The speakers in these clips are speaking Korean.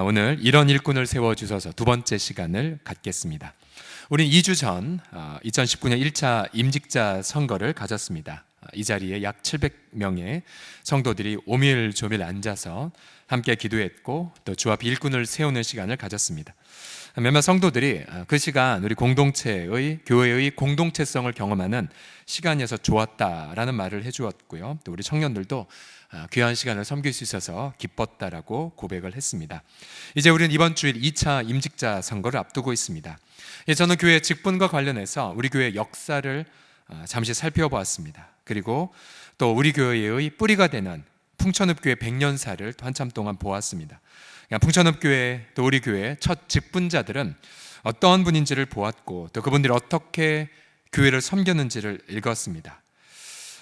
오늘 이런 일꾼을 세워주셔서 두 번째 시간을 갖겠습니다. 우린 2주 전 2019년 1차 임직자 선거를 가졌습니다. 이 자리에 약 700명의 성도들이 오밀조밀 앉아서 함께 기도했고 또 주 앞 일꾼을 세우는 시간을 가졌습니다. 몇몇 성도들이 그 시간 우리 공동체의 교회의 공동체성을 경험하는 시간이어서 좋았다라는 말을 해주었고요. 또 우리 청년들도 귀한 시간을 섬길 수 있어서 기뻤다라고 고백을 했습니다. 이제 우리는 이번 주일 2차 임직자 선거를 앞두고 있습니다. 저는 교회 직분과 관련해서 우리 교회 역사를 잠시 살펴보았습니다. 그리고 또 우리 교회의 뿌리가 되는 풍천읍교회 100년사를 한참 동안 보았습니다. 풍천읍교회 또 우리 교회 첫 직분자들은 어떠한 분인지를 보았고 또 그분들이 어떻게 교회를 섬겼는지를 읽었습니다.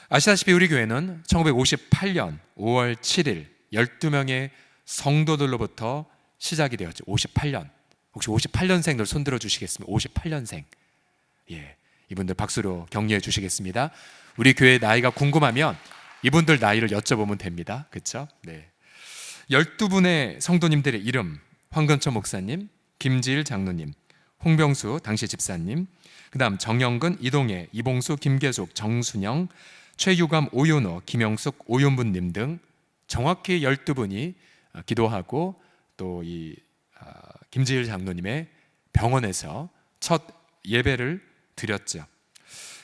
아시다시피 우리 교회는 1958년 5월 7일 12명의 성도들로부터 시작이 되었죠. 58년. 혹시 58년생들 손들어 주시겠습니까? 58년생. 예, 이분들 박수로 격려해 주시겠습니다. 우리 교회 나이가 궁금하면 이분들 나이를 여쭤보면 됩니다. 그렇죠? 네. 12분의 성도님들의 이름: 황근철 목사님, 김지일 장로님, 홍병수 당시 집사님, 그 다음 정영근, 이동혜, 이봉수, 김계숙, 정순영, 최유감, 오윤호, 김영숙, 오윤분님 등 정확히 12분이 기도하고 또 이 김지일 장로님의 병원에서 첫 예배를 드렸죠.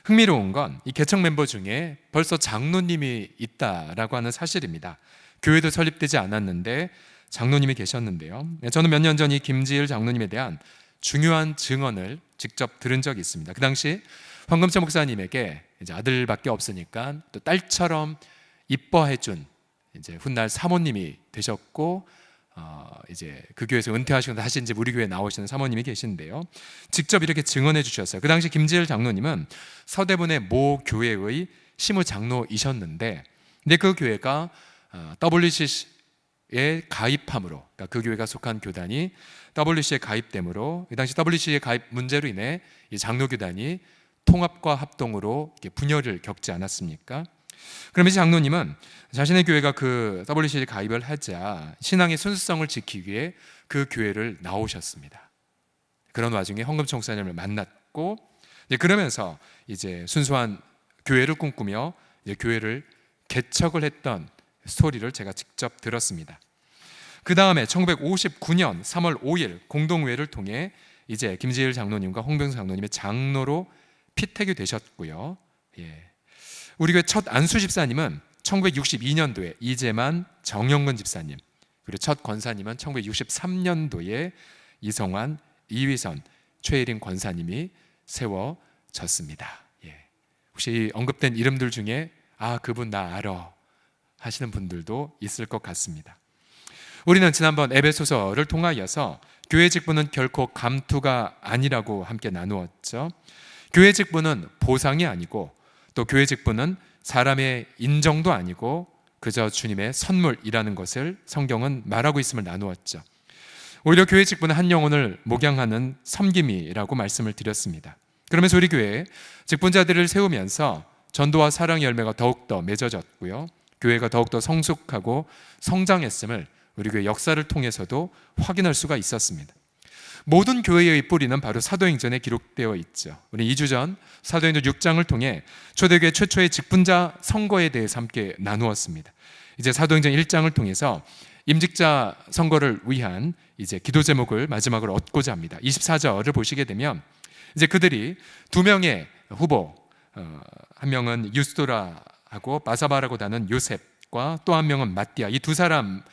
흥미로운 건 이 개척 멤버 중에 벌써 장로님이 있다라고 하는 사실입니다. 교회도 설립되지 않았는데 장로님이 계셨는데요. 저는 몇 년 전 이 김지일 장로님에 대한 중요한 증언을 직접 들은 적이 있습니다. 그 당시 황금철 목사님에게 이제 아들밖에 없으니까 또 딸처럼 이뻐해준 이제 훗날 사모님이 되셨고 이제 그 교회에서 은퇴하시고 다시 이제 우리 교회에 나오시는 사모님이 계신데요. 직접 이렇게 증언해 주셨어요. 그 당시 김지일 장로님은 서대문의 모 교회의 시무 장로이셨는데, 근데 그 교회가 WCC에 가입함으로, 그러니까 그 교회가 속한 교단이 WCC에 가입됨으로 이 당시 WCC에 가입 문제로 인해 이 장로교단이 통합과 합동으로 분열을 겪지 않았습니까? 그러면서 장로님은 자신의 교회가 그 WCC에 가입을 하자 신앙의 순수성을 지키기 위해 그 교회를 나오셨습니다. 그런 와중에 황금철 목사님을 만났고 그러면서 이제 순수한 교회를 꿈꾸며 이제 교회를 개척을 했던 스토리를 제가 직접 들었습니다. 그 다음에 1959년 3월 5일 공동회를 통해 이제 김지일 장로님과 홍병수 장로님의 장로로 피택이 되셨고요. 우리 교회 첫 안수 집사님은 1962년도에 이재만, 정영근 집사님, 그리고 첫 권사님은 1963년도에 이성환, 이휘선, 최일인 권사님이 세워졌습니다. 혹시 언급된 이름들 중에 그분 나 알아 하시는 분들도 있을 것 같습니다. 우리는 지난번 에베소서를 통하여서 교회 직분은 결코 감투가 아니라고 함께 나누었죠. 교회 직분은 보상이 아니고 또 교회 직분은 사람의 인정도 아니고 그저 주님의 선물이라는 것을 성경은 말하고 있음을 나누었죠. 오히려 교회 직분은 한 영혼을 목양하는 섬김이라고 말씀을 드렸습니다. 그러면서 우리 교회에 직분자들을 세우면서 전도와 사랑의 열매가 더욱더 맺어졌고요, 교회가 더욱더 성숙하고 성장했음을 우리 교회 역사를 통해서도 확인할 수가 있었습니다. 모든 교회의 뿌리는 바로 사도행전에 기록되어 있죠. 우리 2주 전 사도행전 6장을 통해 초대교회 최초의 직분자 선거에 대해서 함께 나누었습니다. 이제 사도행전 1장을 통해서 임직자 선거를 위한 이제 기도 제목을 마지막으로 얻고자 합니다. 24절을 보시게 되면 이제 그들이 두 명의 후보, 한 명은 유스도라하고 바사바라고 하는 요셉과 또 한 명은 마띠아, 이 두 사람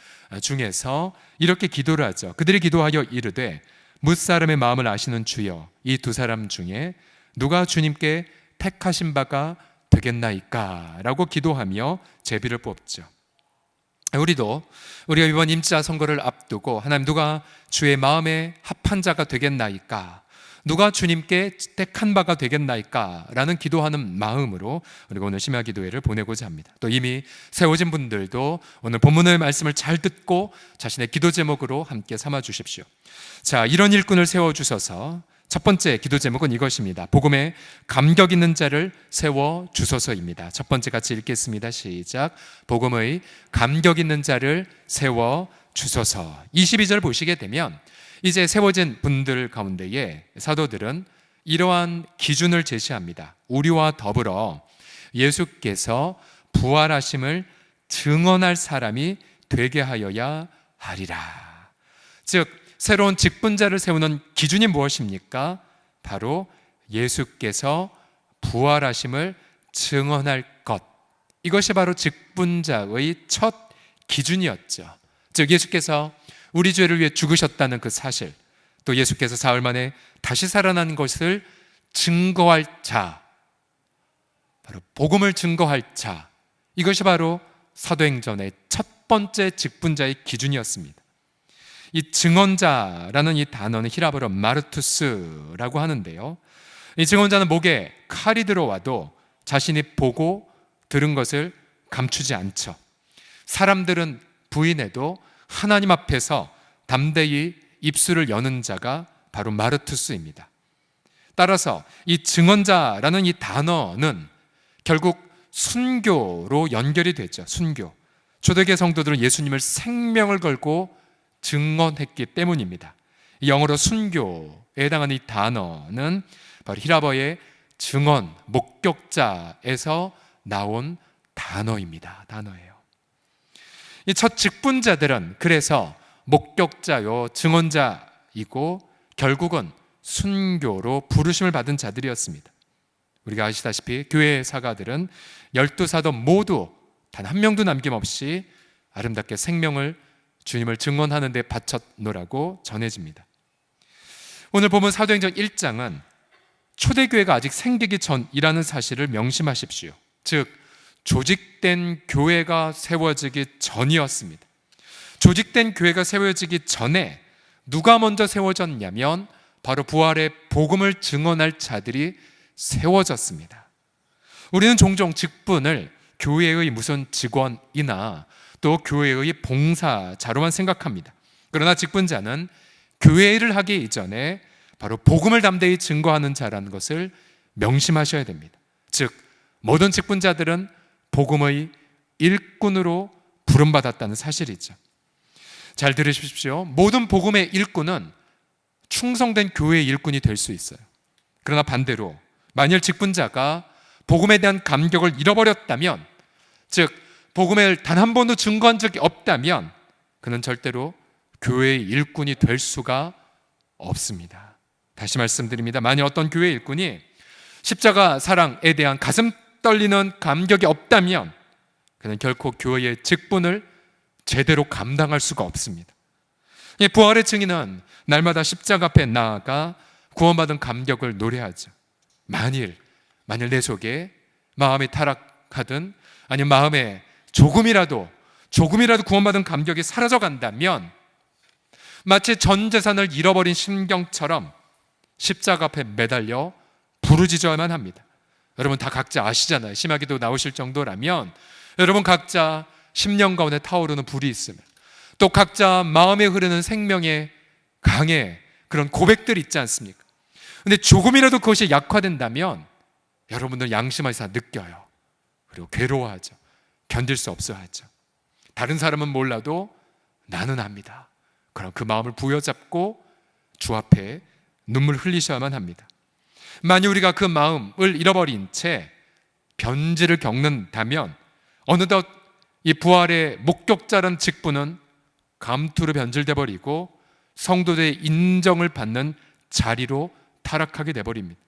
중에서 이렇게 기도를 하죠. 그들이 기도하여 이르되 뭇사람의 마음을 아시는 주여, 이 두 사람 중에 누가 주님께 택하신 바가 되겠나이까? 라고 기도하며 제비를 뽑죠. 우리가 이번 임자 선거를 앞두고 하나님, 누가 주의 마음에 합한 자가 되겠나이까? 누가 주님께 택한 바가 되겠나이까? 라는 기도하는 마음으로 우리가 오늘 심야 기도회를 보내고자 합니다. 또 이미 세워진 분들도 오늘 본문의 말씀을 잘 듣고 자신의 기도 제목으로 함께 삼아 주십시오. 자, 이런 일꾼을 세워주셔서 첫 번째 기도 제목은 이것입니다. 복음에 감격 있는 자를 세워주소서입니다. 첫 번째 같이 읽겠습니다. 시작. 복음의 감격 있는 자를 세워주소서. 주소서. 22절 보시게 되면 이제 세워진 분들 가운데에 사도들은 이러한 기준을 제시합니다. 우리와 더불어 예수께서 부활하심을 증언할 사람이 되게 하여야 하리라. 즉 새로운 직분자를 세우는 기준이 무엇입니까? 바로 예수께서 부활하심을 증언할 것. 이것이 바로 직분자의 첫 기준이었죠. 즉 예수께서 우리 죄를 위해 죽으셨다는 그 사실, 또 예수께서 사흘 만에 다시 살아난 것을 증거할 자, 바로 복음을 증거할 자, 이것이 바로 사도행전의 첫 번째 직분자의 기준이었습니다. 이 증언자라는 이 단어는 히라브어 마르투스라고 하는데요, 이 증언자는 목에 칼이 들어와도 자신이 보고 들은 것을 감추지 않죠. 사람들은 부인해도 하나님 앞에서 담대히 입술을 여는 자가 바로 마르투스입니다. 따라서 이 증언자라는 이 단어는 결국 순교로 연결이 되죠. 순교. 초대교회 성도들은 예수님을 생명을 걸고 증언했기 때문입니다. 영어로 순교에 해당하는 이 단어는 바로 히라버의 증언, 목격자에서 나온 단어입니다. 단어예요. 이 첫 직분자들은 그래서 목격자요, 증언자이고 결국은 순교로 부르심을 받은 자들이었습니다. 우리가 아시다시피 교회의 사가들은 12사도 모두 단 한 명도 남김없이 아름답게 생명을 주님을 증언하는 데 바쳤노라고 전해집니다. 오늘 보면 사도행전 1장은 초대교회가 아직 생기기 전이라는 사실을 명심하십시오. 즉 조직된 교회가 세워지기 전이었습니다. 조직된 교회가 세워지기 전에 누가 먼저 세워졌냐면 바로 부활의 복음을 증언할 자들이 세워졌습니다. 우리는 종종 직분을 교회의 무슨 직원이나 또 교회의 봉사자로만 생각합니다. 그러나 직분자는 교회 일을 하기 이전에 바로 복음을 담대히 증거하는 자라는 것을 명심하셔야 됩니다. 즉 모든 직분자들은 복음의 일꾼으로 부름받았다는 사실이죠. 잘 들으십시오. 모든 복음의 일꾼은 충성된 교회의 일꾼이 될 수 있어요. 그러나 반대로 만일 직분자가 복음에 대한 감격을 잃어버렸다면, 즉 복음을 단 한 번도 증거한 적이 없다면 그는 절대로 교회의 일꾼이 될 수가 없습니다. 다시 말씀드립니다. 만일 어떤 교회의 일꾼이 십자가 사랑에 대한 가슴 떨리는 감격이 없다면 그는 결코 교회의 직분을 제대로 감당할 수가 없습니다. 부활의 증인은 날마다 십자가 앞에 나아가 구원받은 감격을 노래하죠. 만일 내 속에 마음이 타락하든 아니면 마음에 조금이라도 구원받은 감격이 사라져 간다면 마치 전 재산을 잃어버린 심경처럼 십자가 앞에 매달려 부르짖어야만 합니다. 여러분 다 각자 아시잖아요. 심하게도 나오실 정도라면 여러분 각자 심령 가운데 타오르는 불이 있으면, 또 각자 마음에 흐르는 생명의 강의 그런 고백들이 있지 않습니까? 근데 조금이라도 그것이 약화된다면 여러분들 양심에서 느껴요. 그리고 괴로워하죠. 견딜 수 없어 하죠. 다른 사람은 몰라도 나는 압니다. 그럼 그 마음을 부여잡고 주 앞에 눈물 흘리셔야만 합니다. 만약 우리가 그 마음을 잃어버린 채 변질을 겪는다면 어느덧 이 부활의 목격자라는 직분은 감투로 변질돼 버리고 성도들의 인정을 받는 자리로 타락하게 돼버립니다.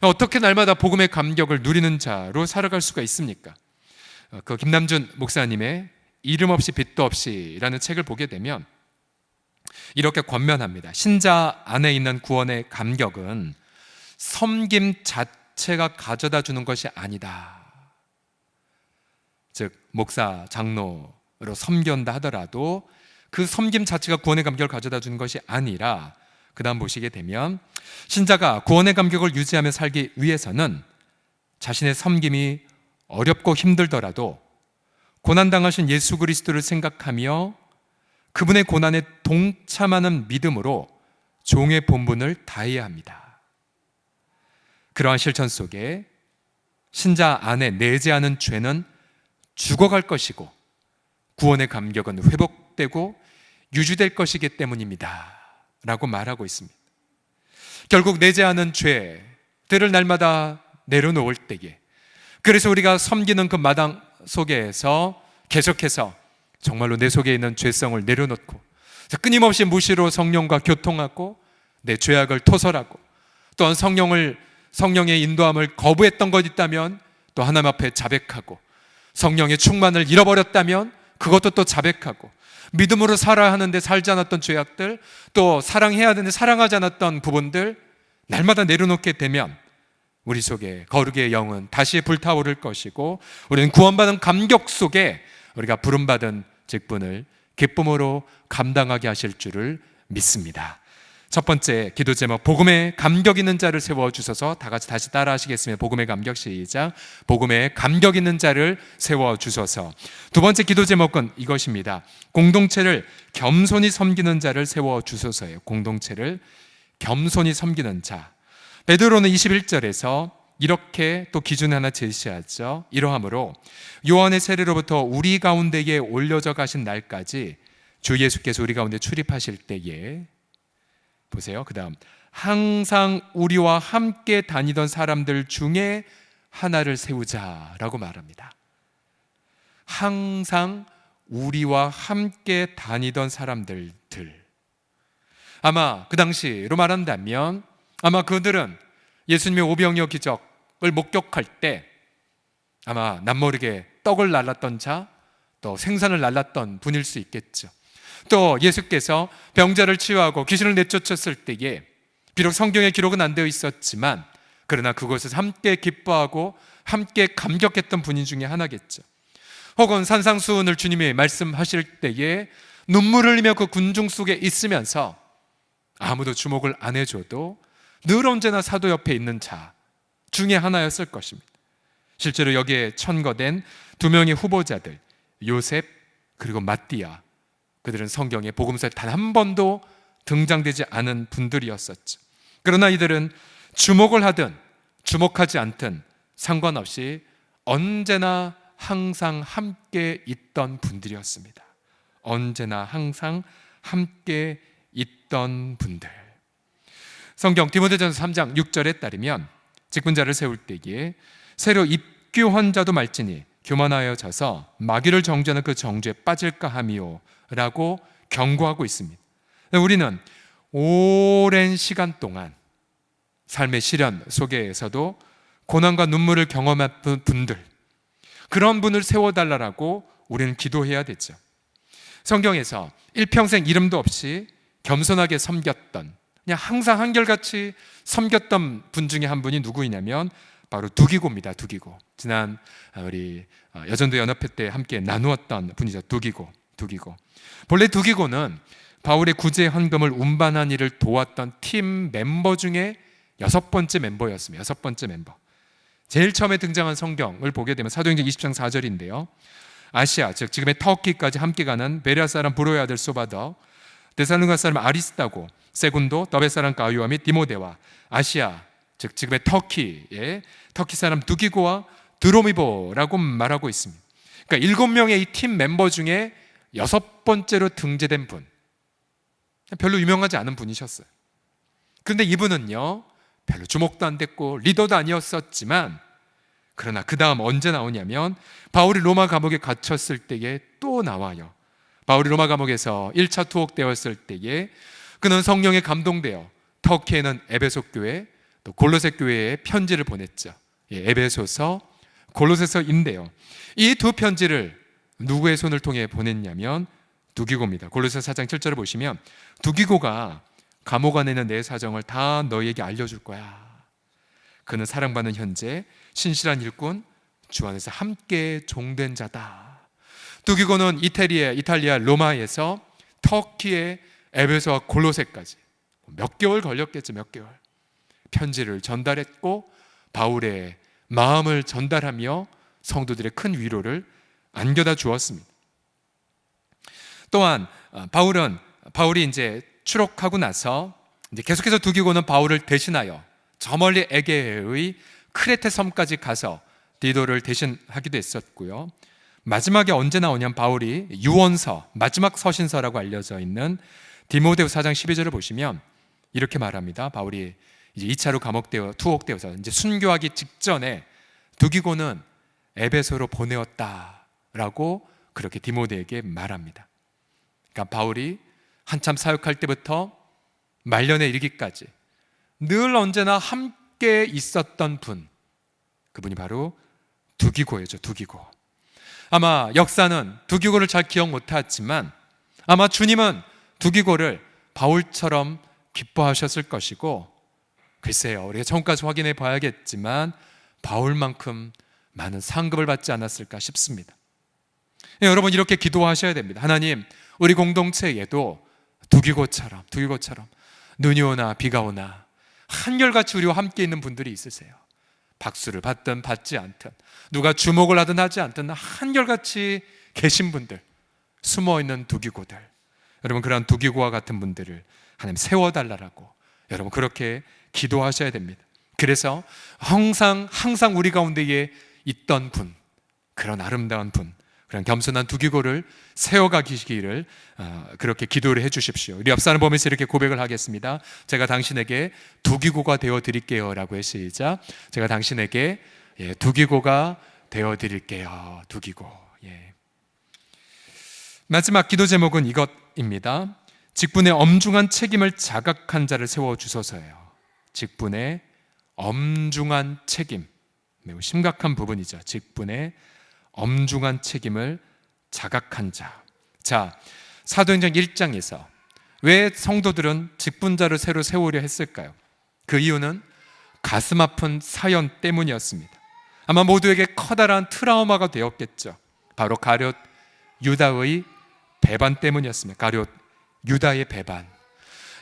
어떻게 날마다 복음의 감격을 누리는 자로 살아갈 수가 있습니까? 그 김남준 목사님의 이름 없이 빛도 없이라는 책을 보게 되면 이렇게 권면합니다. 신자 안에 있는 구원의 감격은 섬김 자체가 가져다 주는 것이 아니다. 즉 목사, 장로로 섬긴다 하더라도 그 섬김 자체가 구원의 감격을 가져다 주는 것이 아니라, 그 다음 보시게 되면 신자가 구원의 감격을 유지하며 살기 위해서는 자신의 섬김이 어렵고 힘들더라도 고난당하신 예수 그리스도를 생각하며 그분의 고난에 동참하는 믿음으로 종의 본분을 다해야 합니다. 그러한 실천 속에 신자 안에 내재하는 죄는 죽어갈 것이고 구원의 감격은 회복되고 유지될 것이기 때문입니다 라고 말하고 있습니다. 결국 내재하는 죄들을 날마다 내려놓을 때에, 그래서 우리가 섬기는 그 마당 속에서 계속해서 정말로 내 속에 있는 죄성을 내려놓고 끊임없이 무시로 성령과 교통하고 내 죄악을 토설하고, 또한 성령의 인도함을 거부했던 것 있다면 또 하나님 앞에 자백하고, 성령의 충만을 잃어버렸다면 그것도 또 자백하고, 믿음으로 살아야 하는데 살지 않았던 죄악들, 또 사랑해야 되는데 사랑하지 않았던 부분들 날마다 내려놓게 되면 우리 속에 거룩의 영은 다시 불타오를 것이고, 우리는 구원받은 감격 속에 우리가 부름받은 직분을 기쁨으로 감당하게 하실 줄을 믿습니다. 첫 번째 기도 제목, 복음에 감격 있는 자를 세워주소서. 다 같이 다시 따라 하시겠습니다. 복음의 감격, 시작. 복음에 감격 있는 자를 세워주소서. 두 번째 기도 제목은 이것입니다. 공동체를 겸손히 섬기는 자를 세워주소서예요. 공동체를 겸손히 섬기는 자. 베드로는 21절에서 이렇게 또 기준 하나 제시하죠. 이러함으로 요한의 세례로부터 우리 가운데에 올려져 가신 날까지 주 예수께서 우리 가운데 출입하실 때에, 보세요. 그 다음, 항상 우리와 함께 다니던 사람들 중에 하나를 세우자라고 말합니다. 항상 우리와 함께 다니던 사람들. 아마 그 당시로 말한다면 아마 그들은 예수님의 오병이어 기적을 목격할 때 아마 남모르게 떡을 날랐던 자, 또 생선을 날랐던 분일 수 있겠죠. 또 예수께서 병자를 치유하고 귀신을 내쫓았을 때에 비록 성경에 기록은 안 되어 있었지만 그러나 그곳에서 함께 기뻐하고 함께 감격했던 분인 중에 하나겠죠. 혹은 산상수훈을 주님이 말씀하실 때에 눈물을 흘리며 그 군중 속에 있으면서 아무도 주목을 안 해줘도 늘 언제나 사도 옆에 있는 자 중에 하나였을 것입니다. 실제로 여기에 천거된 두 명의 후보자들, 요셉 그리고 마띠아, 그들은 성경에 복음서에 단 한 번도 등장되지 않은 분들이었었죠. 그러나 이들은 주목을 하든 주목하지 않든 상관없이 언제나 항상 함께 있던 분들이었습니다. 언제나 항상 함께 있던 분들. 성경 디모데전서 3장 6절에 따르면 직분자를 세울 때에 새로 입교한 자도 말지니 교만하여져서 마귀를 정죄하는 그 정죄에 빠질까 하미요 라고 경고하고 있습니다. 우리는 오랜 시간 동안 삶의 시련 속에서도 고난과 눈물을 경험한 분들, 그런 분을 세워달라고 우리는 기도해야 되죠. 성경에서 일평생 이름도 없이 겸손하게 섬겼던, 그냥 항상 한결같이 섬겼던 분 중에 한 분이 누구이냐면 바로 두기고입니다. 두기고. 지난 우리 여전도 연합회 때 함께 나누었던 분이죠. 두기고. 본래 두기고는 바울의 구제 헌금을 운반한 일을 도왔던 팀 멤버 중에 6번째 멤버였습니다. 6번째 멤버. 제일 처음에 등장한 성경을 보게 되면 사도행전 20장 4절인데요. 아시아, 즉 지금의 터키까지 함께 가는 베레아 사람 브로의 아들 소바더, 데살로니가 사람 아리스다고, 세군도, 더베 사람 가이오와 및 디모데와, 아시아, 즉 지금의 터키 사람 두기고와 드로미보라고 말하고 있습니다. 그러니까 7명의 이 팀 멤버 중에 6번째로 등재된 분, 별로 유명하지 않은 분이셨어요. 그런데 이분은요 별로 주목도 안 됐고 리더도 아니었었지만, 그러나 그 다음 언제 나오냐면 바울이 로마 감옥에 갇혔을 때에 또 나와요. 바울이 로마 감옥에서 1차 투옥되었을 때에 그는 성령에 감동되어 터키에는 에베소 교회, 또 골로새 교회에 편지를 보냈죠. 에베소서, 골로새서인데요. 이 두 편지를 누구의 손을 통해 보냈냐면 두기고입니다. 골로새 4장 7절을 보시면 두기고가 감옥 안에 있는 내 사정을 다 너희에게 알려줄 거야. 그는 사랑받는 현재 신실한 일꾼, 주 안에서 함께 종된 자다. 두기고는 이탈리아 로마에서 터키의 에베소와 골로새까지 몇 개월 걸렸겠죠. 몇 개월 편지를 전달했고 바울의 마음을 전달하며 성도들의 큰 위로를 안겨다 주었습니다. 또한 바울이 이제 추록하고 나서 이제 계속해서 두기고는 바울을 대신하여 저 멀리 에게의 크레테 섬까지 가서 디도를 대신하기도 했었고요. 마지막에 언제 나오냐면 바울이 유언서, 마지막 서신서라고 알려져 있는 디모데후 4장 12절을 보시면 이렇게 말합니다. 바울이 이제 2차로 투옥되어서 이제 순교하기 직전에 두기고는 에베소로 보내었다라고 그렇게 디모데에게 말합니다. 그러니까 바울이 한참 사역할 때부터 말년에 이르기까지 늘 언제나 함께 있었던 분, 그분이 바로 두기고였죠. 두기고. 아마 역사는 두기고를 잘 기억 못하지만 아마 주님은 두기고를 바울처럼 기뻐하셨을 것이고, 글쎄요, 우리가 처음까지 확인해 봐야겠지만 바울만큼 많은 상급을 받지 않았을까 싶습니다. 여러분, 이렇게 기도하셔야 됩니다. 하나님, 우리 공동체에도 두기고처럼 눈이 오나 비가 오나 한결같이 우리와 함께 있는 분들이 있으세요. 박수를 받든 받지 않든, 누가 주목을 하든 하지 않든 한결같이 계신 분들, 숨어있는 두기고들, 여러분, 그런 두기고와 같은 분들을 하나님 세워달라고 여러분 그렇게 기도하셔야 됩니다. 그래서 항상 우리 가운데에 있던 분, 그런 아름다운 분, 그런 겸손한 두기고를 세워가기를 그렇게 기도를 해주십시오. 우리 옆 사람 보면서 이렇게 고백을 하겠습니다. 제가 당신에게 두기고가 되어드릴게요 라고 해서 시작. 제가 당신에게 두기고가 되어드릴게요. 두기고. 마지막 기도 제목은 이것입니다. 직분의 엄중한 책임을 자각한 자를 세워주소서예요. 직분의 엄중한 책임, 매우 심각한 부분이죠. 직분의 엄중한 책임을 자각한 자. 자, 사도행전 1장에서 왜 성도들은 직분자를 새로 세우려 했을까요? 그 이유는 가슴 아픈 사연 때문이었습니다. 아마 모두에게 커다란 트라우마가 되었겠죠. 바로 가룟 유다의 배반 때문이었습니다. 가룟 유다의 배반.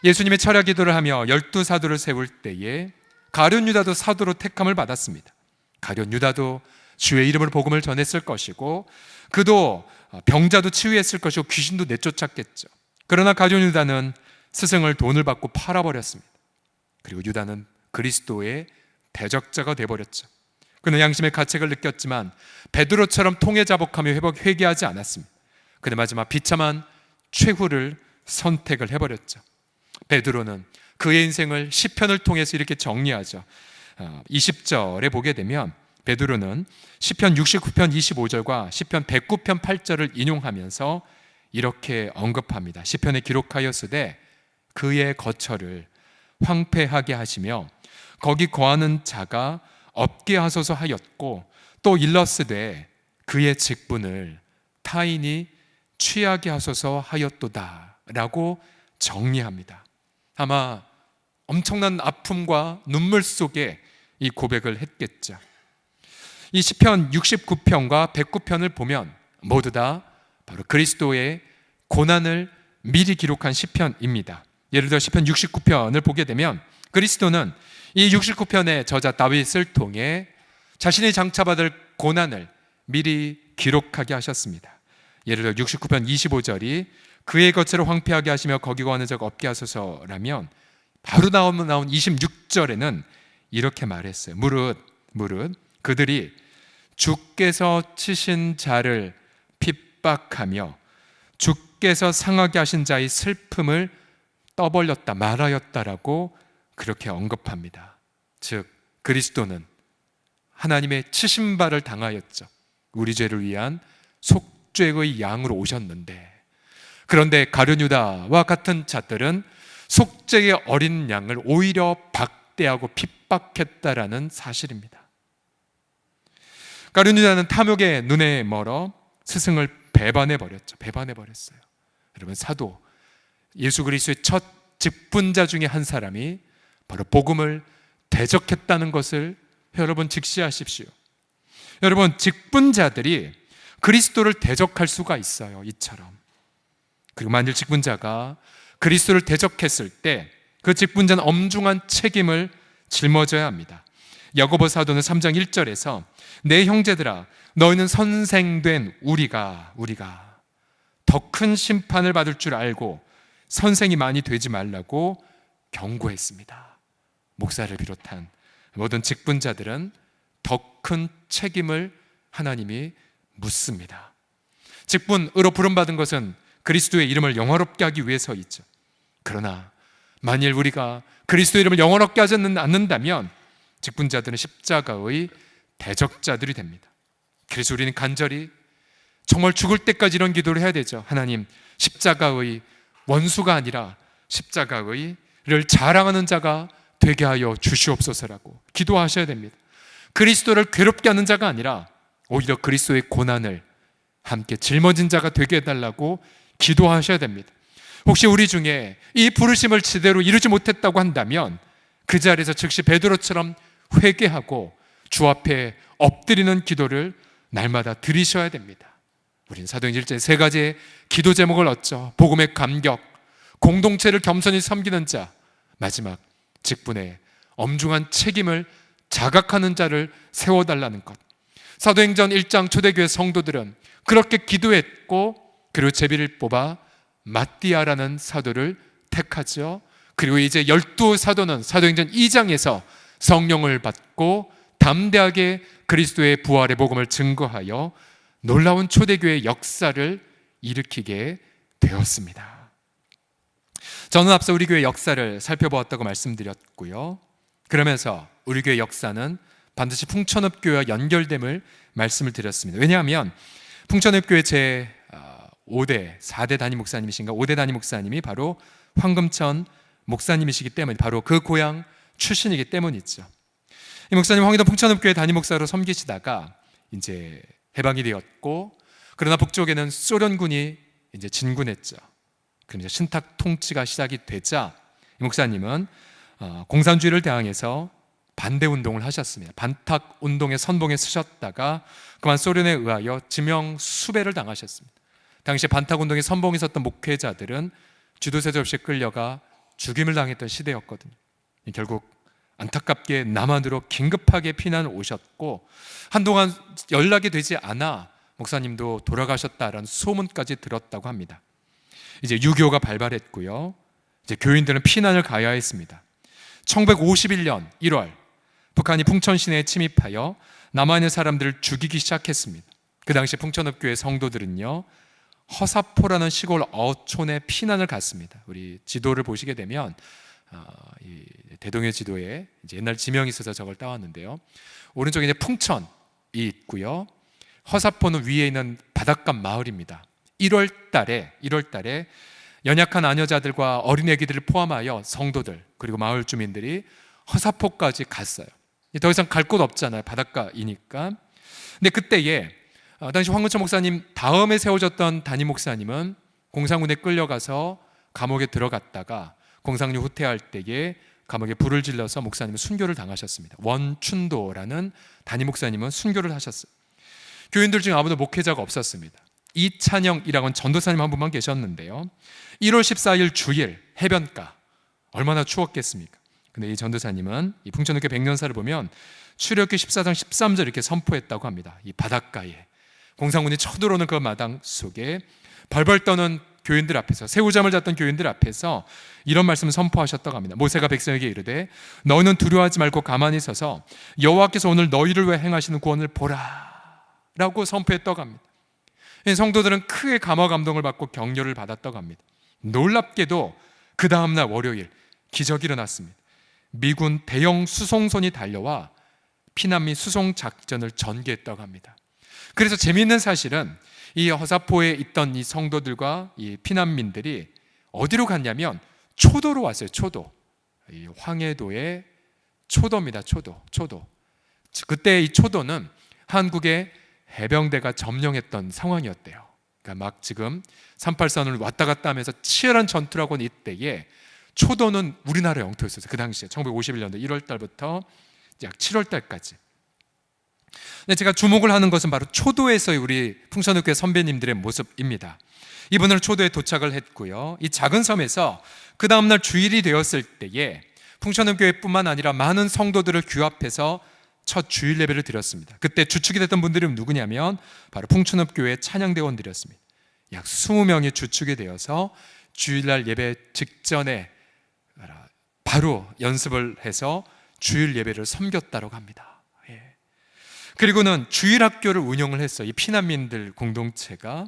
예수님의 철야 기도를 하며 12사도를 세울 때에 가룟 유다도 사도로 택함을 받았습니다. 가룟 유다도 주의 이름으로 복음을 전했을 것이고, 그도 병자도 치유했을 것이고 귀신도 내쫓았겠죠. 그러나 가룟 유다는 스승을 돈을 받고 팔아버렸습니다. 그리고 유다는 그리스도의 대적자가 되어버렸죠. 그는 양심의 가책을 느꼈지만 베드로처럼 통회자복하며 회개하지 않았습니다. 그는 마지막 비참한 최후를 선택을 해버렸죠. 베드로는 그의 인생을 시편을 통해서 이렇게 정리하죠. 20절에 보게 되면 베드로는 시편 69편 25절과 시편 109편 8절을 인용하면서 이렇게 언급합니다. 시편에 기록하였으되 그의 거처를 황폐하게 하시며 거기 거하는 자가 없게 하소서 하였고, 또 일렀으되 그의 직분을 타인이 취하게 하소서 하였도다 라고 정리합니다. 아마 엄청난 아픔과 눈물 속에 이 고백을 했겠죠. 이 시편 69편과 109편을 보면 모두 다 바로 그리스도의 고난을 미리 기록한 시편입니다. 예를 들어 시편 69편을 보게 되면 그리스도는 이 69편의 저자 다윗을 통해 자신이 장차받을 고난을 미리 기록하게 하셨습니다. 예를 들어 69편 25절이 그의 거처를 황폐하게 하시며 거기 거하는 자가 없게 하소서라면, 바로 나온 26절에는 이렇게 말했어요. 무릇 그들이 주께서 치신 자를 핍박하며 주께서 상하게 하신 자의 슬픔을 떠벌렸다 말하였다라고 그렇게 언급합니다. 즉 그리스도는 하나님의 치신 바를 당하였죠. 우리 죄를 위한 속죄의 양으로 오셨는데, 그런데 가룟 유다와 같은 자들은 속죄의 어린 양을 오히려 박대하고 핍박했다라는 사실입니다. 가룟 유다는 탐욕의 눈에 멀어 스승을 배반해버렸어요. 여러분, 사도 예수 그리스도의 첫 직분자 중에 한 사람이 바로 복음을 대적했다는 것을 여러분 직시하십시오. 여러분, 직분자들이 그리스도를 대적할 수가 있어요. 이처럼. 그리고 만일 직분자가 그리스도를 대적했을 때 그 직분자는 엄중한 책임을 짊어져야 합니다. 야고보 사도는 3장 1절에서 내 형제들아 너희는 선생된 우리가 더 큰 심판을 받을 줄 알고 선생이 많이 되지 말라고 경고했습니다. 목사를 비롯한 모든 직분자들은 더 큰 책임을 하나님이 묻습니다. 직분으로 부름받은 것은 그리스도의 이름을 영화롭게 하기 위해서이죠. 그러나 만일 우리가 그리스도의 이름을 영화롭게 하지 않는다면 직분자들은 십자가의 대적자들이 됩니다. 그래서 우리는 간절히 정말 죽을 때까지 이런 기도를 해야 되죠. 하나님, 십자가의 원수가 아니라 십자가의를 자랑하는 자가 되게 하여 주시옵소서라고 기도하셔야 됩니다. 그리스도를 괴롭게 하는 자가 아니라 오히려 그리스도의 고난을 함께 짊어진 자가 되게 해달라고 기도하셔야 됩니다. 혹시 우리 중에 이 부르심을 제대로 이루지 못했다고 한다면 그 자리에서 즉시 베드로처럼 회개하고 주 앞에 엎드리는 기도를 날마다 드리셔야 됩니다. 우리는 사도행전 1장 세 가지의 기도 제목을 얻죠. 복음의 감격, 공동체를 겸손히 섬기는 자, 마지막 직분에 엄중한 책임을 자각하는 자를 세워달라는 것. 사도행전 1장 초대교회 성도들은 그렇게 기도했고 그리고 제비를 뽑아 마띠아라는 사도를 택하죠. 그리고 이제 12사도는 사도행전 2장에서 성령을 받고 담대하게 그리스도의 부활의 복음을 증거하여 놀라운 초대교회의 역사를 일으키게 되었습니다. 저는 앞서 우리 교회 역사를 살펴보았다고 말씀드렸고요. 그러면서 우리 교회 역사는 반드시 풍천읍교회와 연결됨을 말씀을 드렸습니다. 왜냐하면 풍천읍교회 제 5대, 4대 담임 목사님이신가 5대 담임 목사님이 바로 황금천 목사님이시기 때문에 바로 그 고향 출신이기 때문이죠. 이 목사님 황희도 풍천읍교회 담임 목사로 섬기시다가 이제 해방이 되었고, 그러나 북쪽에는 소련군이 이제 진군했죠. 그럼 이제 신탁 통치가 시작이 되자 이 목사님은 공산주의를 대항해서 반대 운동을 하셨습니다. 반탁 운동의 선봉에 서셨다가 그만 소련에 의하여 지명 수배를 당하셨습니다. 당시 반탁 운동의 선봉에 섰던 목회자들은 주도세도 없이 끌려가 죽임을 당했던 시대였거든요. 결국 안타깝게 남한으로 긴급하게 피난 오셨고 한동안 연락이 되지 않아 목사님도 돌아가셨다라는 소문까지 들었다고 합니다. 이제 6.25가 발발했고요. 이제 교인들은 피난을 가야 했습니다. 1951년 1월 북한이 풍천 시내에 침입하여 남아있는 사람들을 죽이기 시작했습니다. 그 당시 풍천읍교회 성도들은요, 허사포라는 시골 어촌에 피난을 갔습니다. 우리 지도를 보시게 되면 이 대동해 지도에 이제 옛날 지명이 있어서 저걸 따왔는데요. 오른쪽에 이제 풍천이 있고요. 허사포는 위에 있는 바닷가 마을입니다. 1월 달에 연약한 아녀자들과 어린애기들을 포함하여 성도들 그리고 마을 주민들이 허사포까지 갔어요. 더 이상 갈 곳 없잖아요. 바닷가이니까. 근데 그때에 당시 황근천 목사님 다음에 세워졌던 담임 목사님은 공산군에 끌려가서 감옥에 들어갔다가 공산군 후퇴할 때에 감옥에 불을 질러서 목사님은 순교를 당하셨습니다. 원춘도라는 담임 목사님은 순교를 하셨어요. 교인들 중에 아무도 목회자가 없었습니다. 이찬영이라고 하는 전도사님 한 분만 계셨는데요. 1월 14일 주일 해변가, 얼마나 추웠겠습니까? 근데 이 전도사님은 이 풍천읍교회 백년사를 보면 출애굽기 14장 13절 이렇게 선포했다고 합니다. 이 바닷가에 공산군이 쳐들어오는 그 마당 속에 벌벌 떠는 교인들 앞에서, 새우잠을 잤던 교인들 앞에서 이런 말씀을 선포하셨다고 합니다. 모세가 백성에게 이르되 너희는 두려워하지 말고 가만히 서서 여호와께서 오늘 너희를 위해 행하시는 구원을 보라 라고 선포했다고 합니다. 성도들은 크게 감화 감동을 받고 격려를 받았다고 합니다. 놀랍게도 그 다음날 월요일 기적이 일어났습니다. 미군 대형 수송선이 달려와 피난민 수송 작전을 전개했다고 합니다. 그래서 재미있는 사실은 이 허사포에 있던 이 성도들과 이 피난민들이 어디로 갔냐면 초도로 왔어요. 초도. 이 황해도의 초도입니다. 초도. 그때 이 초도는 한국의 해병대가 점령했던 상황이었대요. 그러니까 막 지금 383을 왔다 갔다 하면서 치열한 전투를 하고 있는 이때에 초도는 우리나라 영토였어요. 그 당시에 1951년도 1월 달부터 약 7월 달까지. 근데 제가 주목을 하는 것은 바로 초도에서의 우리 풍천읍교회 선배님들의 모습입니다. 이분은 초도에 도착을 했고요. 이 작은 섬에서 그 다음날 주일이 되었을 때에 풍천읍교회뿐만 아니라 많은 성도들을 규합해서 첫 주일 예배를 드렸습니다. 그때 주축이 됐던 분들이 누구냐면 바로 풍천읍교회 찬양대원들이었습니다. 약 20명이 주축이 되어서 주일날 예배 직전에 바로 연습을 해서 주일 예배를 섬겼다고 합니다. 그리고는 주일학교를 운영을 했어요. 이 피난민들 공동체가.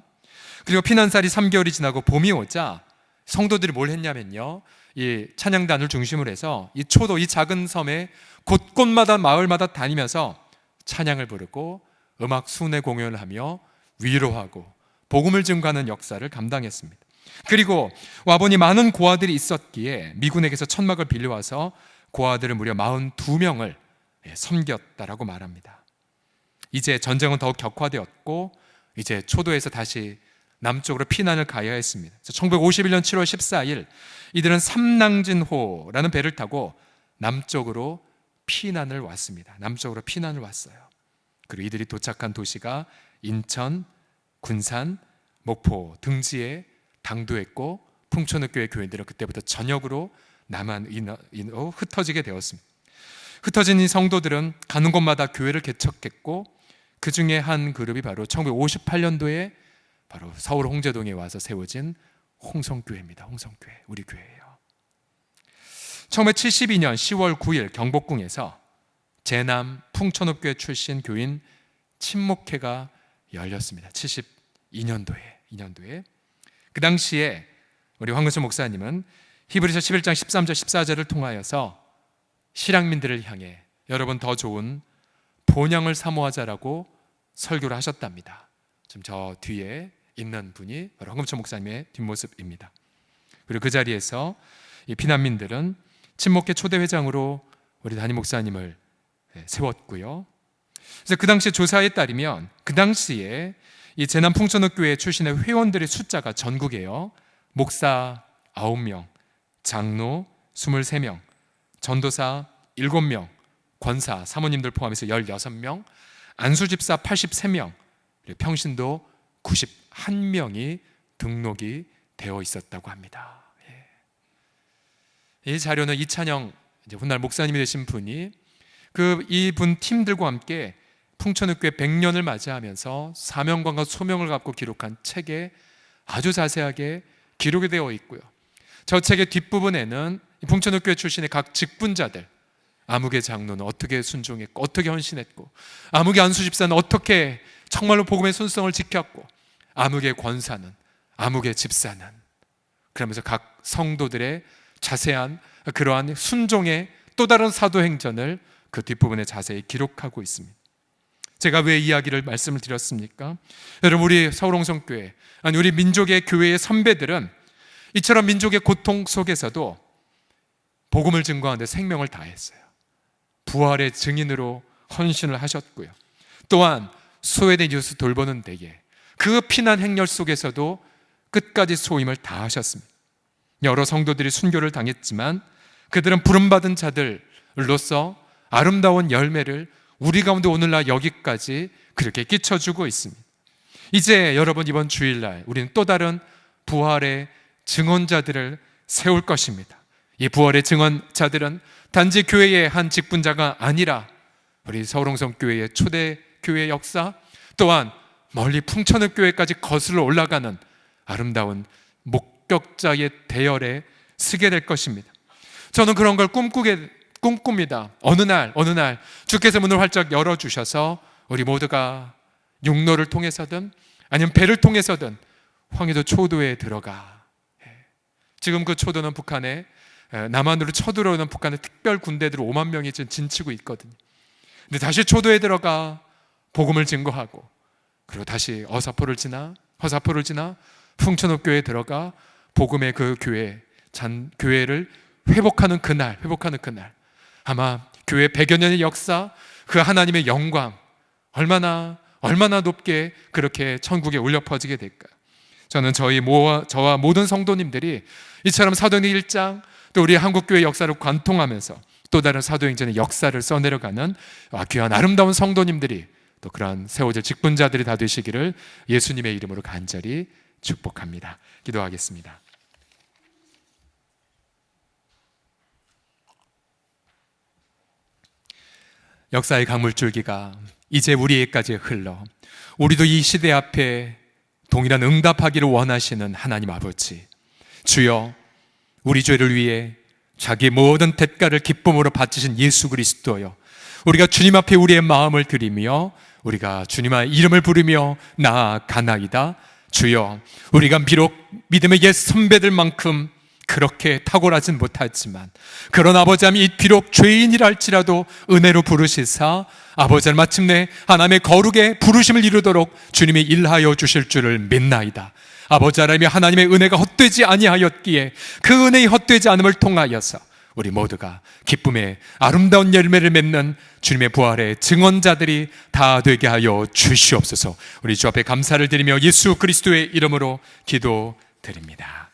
그리고 피난살이 3개월이 지나고 봄이 오자 성도들이 뭘 했냐면요, 이 찬양단을 중심으로 해서 이 초도, 이 작은 섬에 곳곳마다 마을마다 다니면서 찬양을 부르고 음악 순회 공연을 하며 위로하고 복음을 증거하는 역사를 감당했습니다. 그리고 와보니 많은 고아들이 있었기에 미군에게서 천막을 빌려와서 고아들을 무려 42명을 섬겼다라고 말합니다. 이제 전쟁은 더욱 격화되었고 이제 초도에서 다시 남쪽으로 피난을 가야 했습니다. 1951년 7월 14일 이들은 삼낭진호라는 배를 타고 남쪽으로 피난을 왔습니다. 남쪽으로 피난을 왔어요. 그리고 이들이 도착한 도시가 인천, 군산, 목포 등지에 당도했고 풍천읍교회 교인들은 그때부터 전역으로 남한인으로 흩어지게 되었습니다. 흩어진 이 성도들은 가는 곳마다 교회를 개척했고 그 중에 한 그룹이 바로 1958년도에 바로 서울 홍제동에 와서 세워진 홍성교회입니다. 홍성교회, 우리 교회예요. 1972년 10월 9일 경복궁에서 제남 풍천읍교회 출신 교인 친목회가 열렸습니다. 72년도에. 그 당시에 우리 황근수 목사님은 히브리서 11장 13절 14절을 통하여서 실향민들을 향해 여러분 더 좋은 본향을 사모하자라고 설교를 하셨답니다. 지금 저 뒤에 있는 분이 바로 황금천 목사님의 뒷모습입니다. 그리고 그 자리에서 이 피난민들은 친목회 초대회장으로 우리 담임 목사님을 세웠고요. 그래서 그 당시 조사에 따르면 그 당시에 이 제남 풍천읍교회 출신의 회원들의 숫자가 전국에요, 목사 9명, 장로 23명, 전도사 7명, 권사, 사모님들 포함해서 16명, 안수집사 83명, 그리고 평신도 91명이 등록이 되어 있었다고 합니다. 이 자료는 이찬영 훗날 목사님이 되신 분이 이분 팀들과 함께 풍천읍교회 100년을 맞이하면서 사명감과 소명을 갖고 기록한 책에 아주 자세하게 기록이 되어 있고요. 저 책의 뒷부분에는 풍천읍교회 출신의 각 직분자들, 아무개 장로는 어떻게 순종했고 어떻게 헌신했고, 아무개 안수집사는 어떻게 정말로 복음의 순성을 지켰고, 아무개 권사는, 아무개 집사는, 그러면서 각 성도들의 자세한 그러한 순종의 또 다른 사도행전을 그 뒷부분에 자세히 기록하고 있습니다. 제가 왜 이야기를 말씀을 드렸습니까? 여러분, 우리 서울홍성교회, 아니 우리 민족의 교회의 선배들은 이처럼 민족의 고통 속에서도 복음을 증거하는 데 생명을 다했어요. 부활의 증인으로 헌신을 하셨고요. 또한 소외된 이웃을 돌보는 데에 그 피난 행렬 속에서도 끝까지 소임을 다하셨습니다. 여러 성도들이 순교를 당했지만 그들은 부름받은 자들로서 아름다운 열매를 우리 가운데 오늘날 여기까지 그렇게 끼쳐주고 있습니다. 이제 여러분, 이번 주일날 우리는 또 다른 부활의 증언자들을 세울 것입니다. 이 부활의 증언자들은 단지 교회의 한 직분자가 아니라 우리 서울홍성교회의 초대교회 역사, 또한 멀리 풍천읍교회까지 거슬러 올라가는 아름다운 목격자의 대열에 서게 될 것입니다. 저는 그런 걸 꿈꿉니다. 어느 날 주께서 문을 활짝 열어주셔서 우리 모두가 육로를 통해서든 아니면 배를 통해서든 황해도 초도에 들어가, 지금 그 초도는 북한에 남한으로 쳐들어오는 북한의 특별 군대들 5만 명이 지금 진치고 있거든요. 근데 다시 초도에 들어가 복음을 증거하고, 그리고 다시 허사포를 지나 풍천읍교회에 들어가 복음의 그 교회를 회복하는 그날, 아마 교회 100여 년의 역사, 그 하나님의 영광 얼마나 높게 그렇게 천국에 울려 퍼지게 될까요? 저는 저와 모든 성도님들이 이처럼 사도행전 1장, 또 우리 한국교회 역사를 관통하면서 또 다른 사도행전의 역사를 써내려가는 귀한 아름다운 성도님들이, 또 그러한 세워질 직분자들이 다 되시기를 예수님의 이름으로 간절히 축복합니다. 기도하겠습니다. 역사의 강물줄기가 이제 우리에게까지 흘러 우리도 이 시대 앞에 동일한 응답하기를 원하시는 하나님 아버지, 주여, 우리 죄를 위해 자기 모든 대가를 기쁨으로 바치신 예수 그리스도여, 우리가 주님 앞에 우리의 마음을 드리며 우리가 주님의 이름을 부르며 나아가나이다. 주여, 우리가 비록 믿음의 옛 선배들만큼 그렇게 탁월하진 못하지만, 그런 아버지 하나님, 비록 죄인이라 할지라도 은혜로 부르시사 아버지 하나님 마침내 하나님의 거룩의 부르심을 이루도록 주님이 일하여 주실 줄을 믿나이다. 아버지 하나님이 하나님의 은혜가 헛되지 아니하였기에 그 은혜의 헛되지 않음을 통하여서 우리 모두가 기쁨의 아름다운 열매를 맺는 주님의 부활의 증언자들이 다 되게 하여 주시옵소서. 우리 주 앞에 감사를 드리며 예수 그리스도의 이름으로 기도드립니다.